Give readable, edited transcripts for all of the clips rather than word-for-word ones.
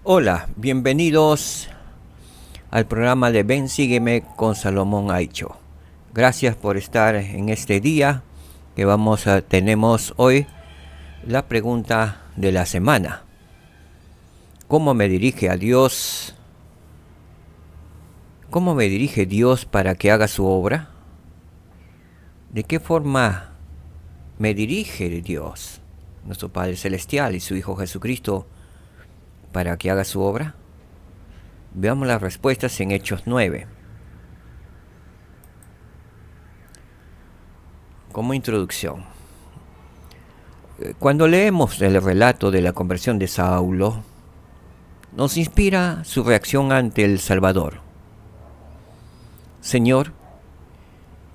Hola, bienvenidos al programa de Ven, sígueme con Salomón Aicho. Gracias por estar en este día que tenemos hoy la pregunta de la semana. ¿Cómo me dirige a Dios? ¿Cómo me dirige Dios para que haga su obra? ¿De qué forma me dirige Dios, nuestro Padre Celestial y su Hijo Jesucristo, para que haga su obra? Veamos las respuestas en Hechos 9. Como introducción, cuando leemos el relato de la conversión de Saulo, nos inspira su reacción ante el Salvador. Señor,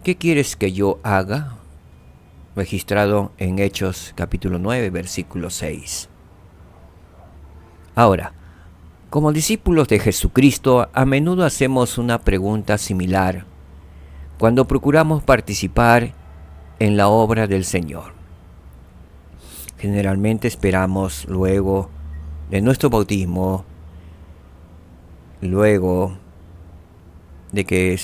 ¿qué quieres que yo haga? Registrado en Hechos capítulo 9, versículo 6. Ahora, como discípulos de Jesucristo, a menudo hacemos una pregunta similar cuando procuramos participar en la obra del Señor. Generalmente esperamos luego de nuestro bautismo, luego de que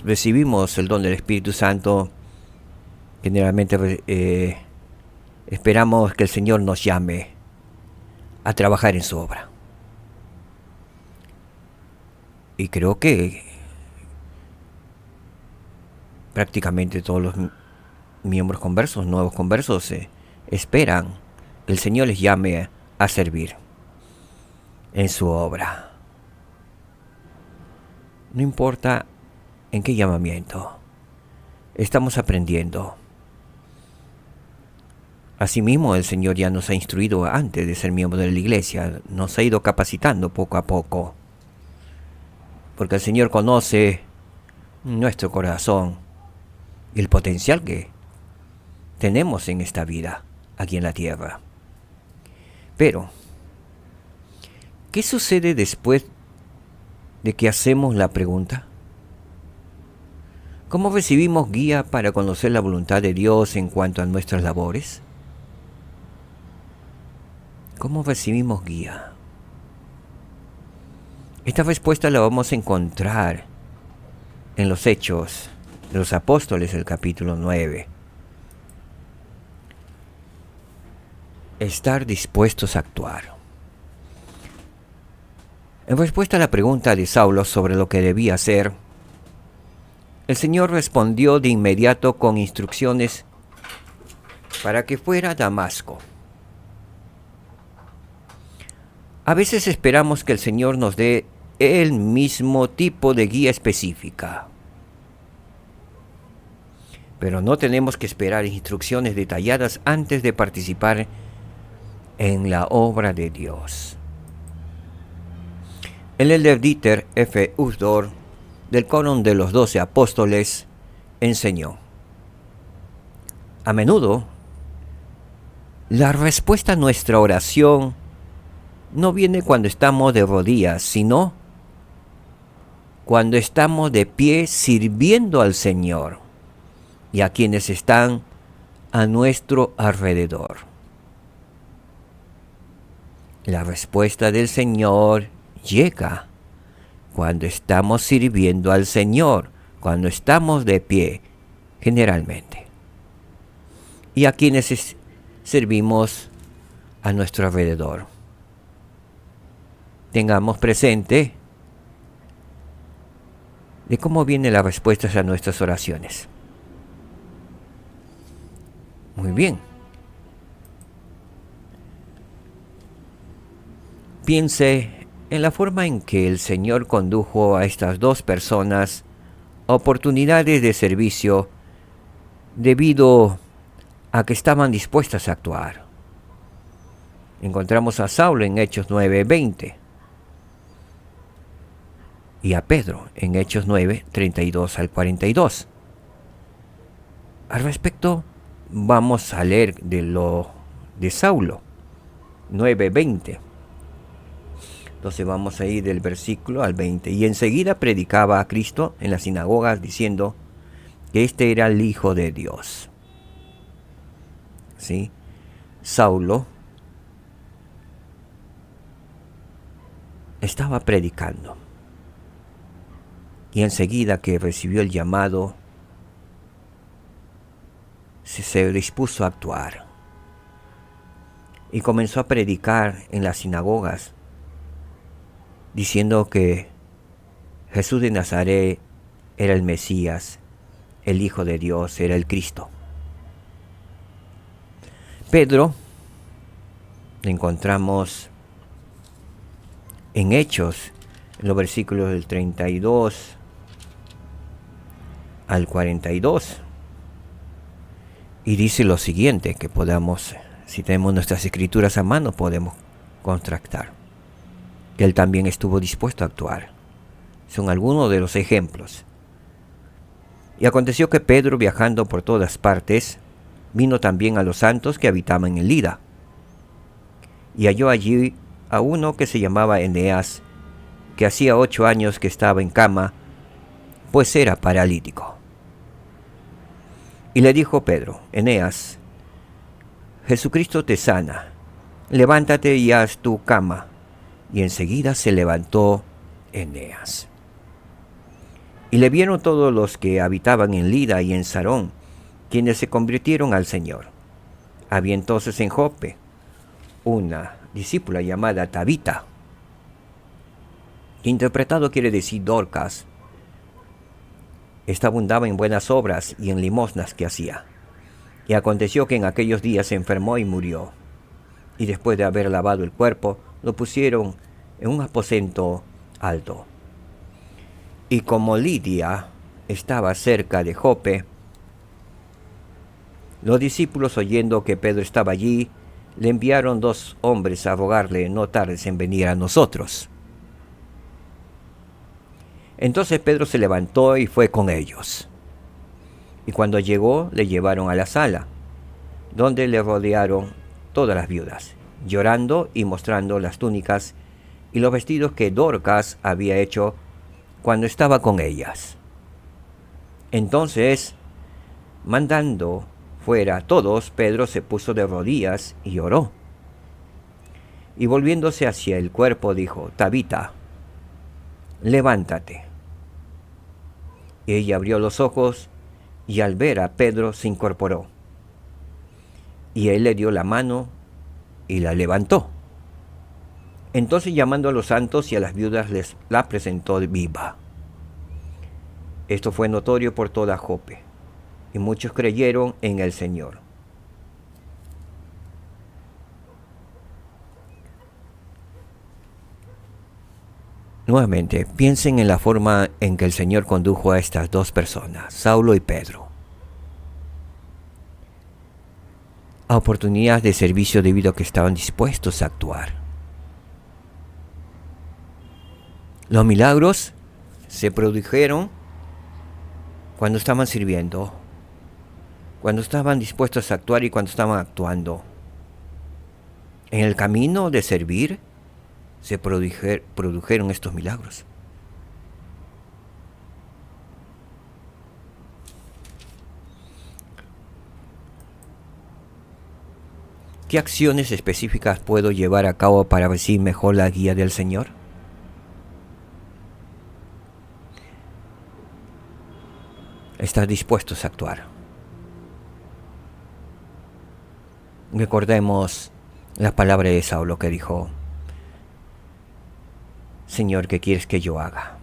recibimos el don del Espíritu Santo, generalmente esperamos que el Señor nos llame a trabajar en su obra. Y creo que prácticamente todos los miembros conversos, nuevos conversos, esperan que el Señor les llame a servir en su obra. No importa en qué llamamiento, estamos aprendiendo. Asimismo, el Señor ya nos ha instruido antes de ser miembros de la iglesia, nos ha ido capacitando poco a poco, porque el Señor conoce nuestro corazón y el potencial que tenemos en esta vida, aquí en la tierra. Pero, ¿qué sucede después de que hacemos la pregunta? ¿Cómo recibimos guía para conocer la voluntad de Dios en cuanto a nuestras labores? ¿Cómo recibimos guía? Esta respuesta la vamos a encontrar en los Hechos de los Apóstoles, el capítulo 9. Estar dispuestos a actuar. En respuesta a la pregunta de Saulo sobre lo que debía hacer, el Señor respondió de inmediato con instrucciones para que fuera a Damasco. A veces esperamos que el Señor nos dé el mismo tipo de guía específica, pero no tenemos que esperar instrucciones detalladas antes de participar en la obra de Dios. El elder Dieter F. Uchtdorf, del Quórum de los 12 Apóstoles, enseñó: a menudo, la respuesta a nuestra oración no viene cuando estamos de rodillas, sino cuando estamos de pie sirviendo al Señor y a quienes están a nuestro alrededor. La respuesta del Señor llega cuando estamos sirviendo al Señor, cuando estamos de pie, generalmente, y a quienes servimos a nuestro alrededor. Tengamos presente de cómo vienen las respuestas a nuestras oraciones. Muy bien. Piense en la forma en que el Señor condujo a estas dos personas a oportunidades de servicio debido a que estaban dispuestas a actuar. Encontramos a Saulo en Hechos 9:20 y a Pedro en Hechos 9:32 al 42. Al respecto, vamos a leer de Saulo 9:20. Entonces vamos a ir del versículo al 20. Y enseguida predicaba a Cristo en las sinagogas diciendo que este era el Hijo de Dios. ¿Sí? Saulo estaba predicando. Y enseguida que recibió el llamado, se dispuso a actuar. Y comenzó a predicar en las sinagogas, diciendo que Jesús de Nazaret era el Mesías, el Hijo de Dios, era el Cristo. Pedro lo encontramos en Hechos, en los versículos del 32 al 42. Y dice lo siguiente, que podamos, si tenemos nuestras escrituras a mano, podemos contrastar. Que él también estuvo dispuesto a actuar. Son algunos de los ejemplos. Y aconteció que Pedro, viajando por todas partes, vino también a los santos que habitaban en Lida. Y halló allí a uno que se llamaba Eneas, que hacía 8 años que estaba en cama, pues era paralítico. Y le dijo Pedro: Eneas, Jesucristo te sana, levántate y haz tu cama. Y enseguida se levantó Eneas. Y le vieron todos los que habitaban en Lida y en Sarón, quienes se convirtieron al Señor. Había entonces en Jope una discípula llamada Tabita, que interpretado quiere decir Dorcas. Esta abundaba en buenas obras y en limosnas que hacía. Y aconteció que en aquellos días se enfermó y murió. Y después de haber lavado el cuerpo, lo pusieron en un aposento alto. Y como Lidia estaba cerca de Jope, los discípulos, oyendo que Pedro estaba allí, le enviaron 2 hombres a rogarle: no tardes en venir a nosotros. Entonces Pedro se levantó y fue con ellos. Y cuando llegó, le llevaron a la sala, donde le rodearon todas las viudas, llorando y mostrando las túnicas y los vestidos que Dorcas había hecho cuando estaba con ellas. Entonces, mandando fuera a todos, Pedro se puso de rodillas y oró. Y volviéndose hacia el cuerpo, dijo: Tabita, levántate. Y ella abrió los ojos, y al ver a Pedro se incorporó. Y él le dio la mano y la levantó. Entonces, llamando a los santos y a las viudas, les la presentó viva. Esto fue notorio por toda Jope, y muchos creyeron en el Señor. Nuevamente, piensen en la forma en que el Señor condujo a estas 2 personas, Saulo y Pedro, a oportunidades de servicio debido a que estaban dispuestos a actuar. Los milagros se produjeron cuando estaban sirviendo, cuando estaban dispuestos a actuar y cuando estaban actuando. En el camino de servir se produjeron estos milagros. ¿Qué acciones específicas puedo llevar a cabo para recibir mejor la guía del Señor? Estar dispuestos a actuar. Recordemos la palabra de Saulo que dijo: Señor, ¿qué quieres que yo haga?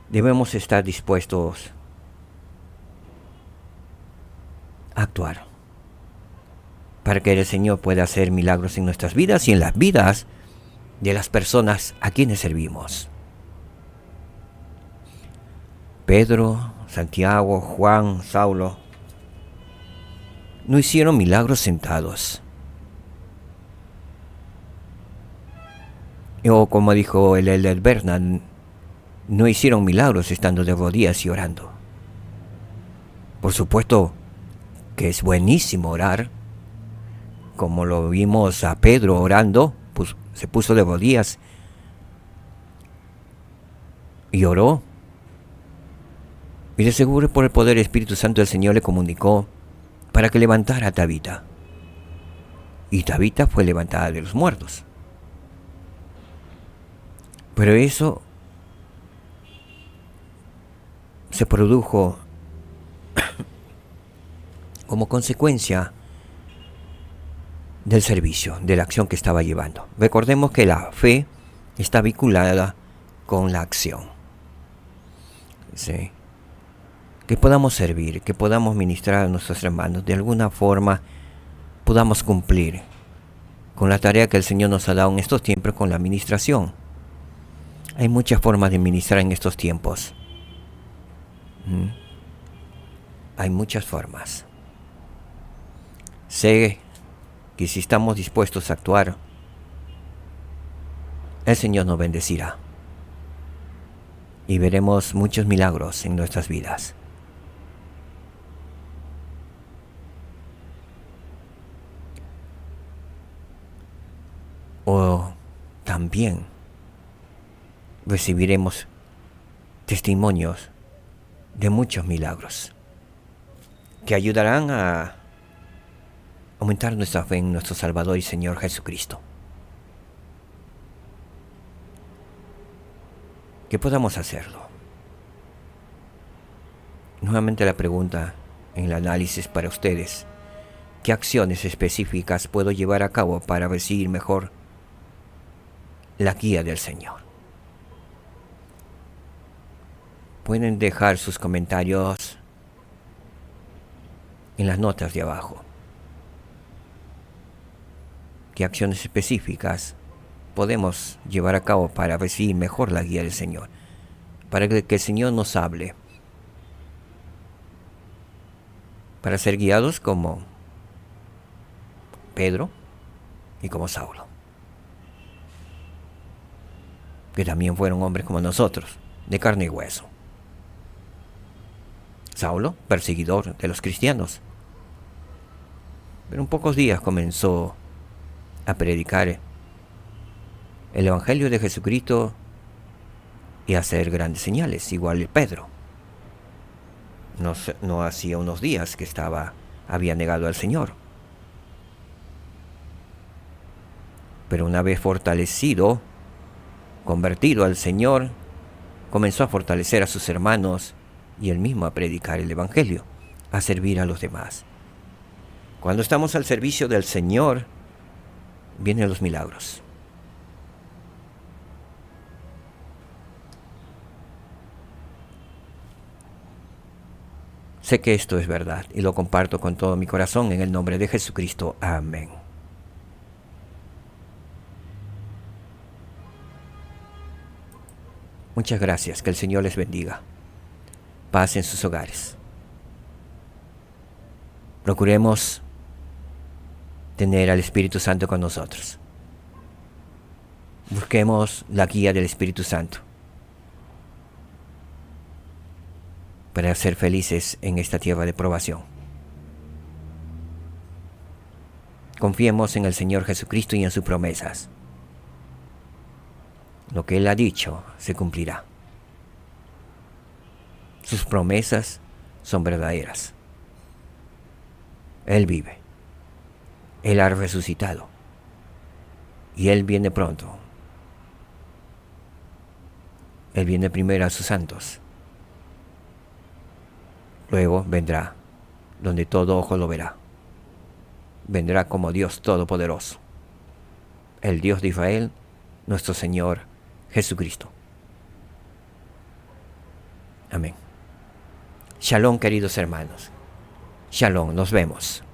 Debemos estar dispuestos a actuar para que el Señor pueda hacer milagros en nuestras vidas y en las vidas de las personas a quienes servimos. Pedro, Santiago, Juan, Saulo no hicieron milagros sentados. O como dijo el elder Bernard, no hicieron milagros estando de rodillas y orando. Por supuesto que es buenísimo orar, como lo vimos a Pedro orando, pues se puso de rodillas y oró. Y de seguro por el poder del Espíritu Santo el Señor le comunicó para que levantara a Tabita. Y Tabita fue levantada de los muertos. Pero eso se produjo como consecuencia del servicio, de la acción que estaba llevando. Recordemos que la fe está vinculada con la acción. ¿Sí? Que podamos servir, que podamos ministrar a nuestros hermanos, de alguna forma podamos cumplir con la tarea que el Señor nos ha dado en estos tiempos con la administración. Hay muchas formas de ministrar en estos tiempos. Hay muchas formas. Sé que si estamos dispuestos a actuar, el Señor nos bendecirá y veremos muchos milagros en nuestras vidas. O también recibiremos testimonios de muchos milagros que ayudarán a aumentar nuestra fe en nuestro Salvador y Señor Jesucristo. Que podamos hacerlo. Nuevamente la pregunta en el análisis para ustedes: ¿qué acciones específicas puedo llevar a cabo para recibir mejor la guía del Señor? Pueden dejar sus comentarios en las notas de abajo. ¿Qué acciones específicas podemos llevar a cabo para recibir mejor la guía del Señor? Para que el Señor nos hable. Para ser guiados como Pedro y como Saulo, que también fueron hombres como nosotros, de carne y hueso. Saulo, perseguidor de los cristianos, pero en pocos días comenzó a predicar el Evangelio de Jesucristo y a hacer grandes señales, igual Pedro. No hacía unos días que había negado al Señor. Pero una vez fortalecido, convertido al Señor, comenzó a fortalecer a sus hermanos y él mismo a predicar el Evangelio, a servir a los demás. Cuando estamos al servicio del Señor, vienen los milagros. Sé que esto es verdad y lo comparto con todo mi corazón en el nombre de Jesucristo. Amén. Muchas gracias, que el Señor les bendiga. Paz en sus hogares. Procuremos tener al Espíritu Santo con nosotros. Busquemos la guía del Espíritu Santo para ser felices en esta tierra de probación. Confiemos en el Señor Jesucristo y en sus promesas. Lo que Él ha dicho se cumplirá. Sus promesas son verdaderas. Él vive. Él ha resucitado. Y Él viene pronto. Él viene primero a sus santos. Luego vendrá donde todo ojo lo verá. Vendrá como Dios Todopoderoso. El Dios de Israel, nuestro Señor Jesucristo. Amén. Shalom, queridos hermanos. Shalom, nos vemos.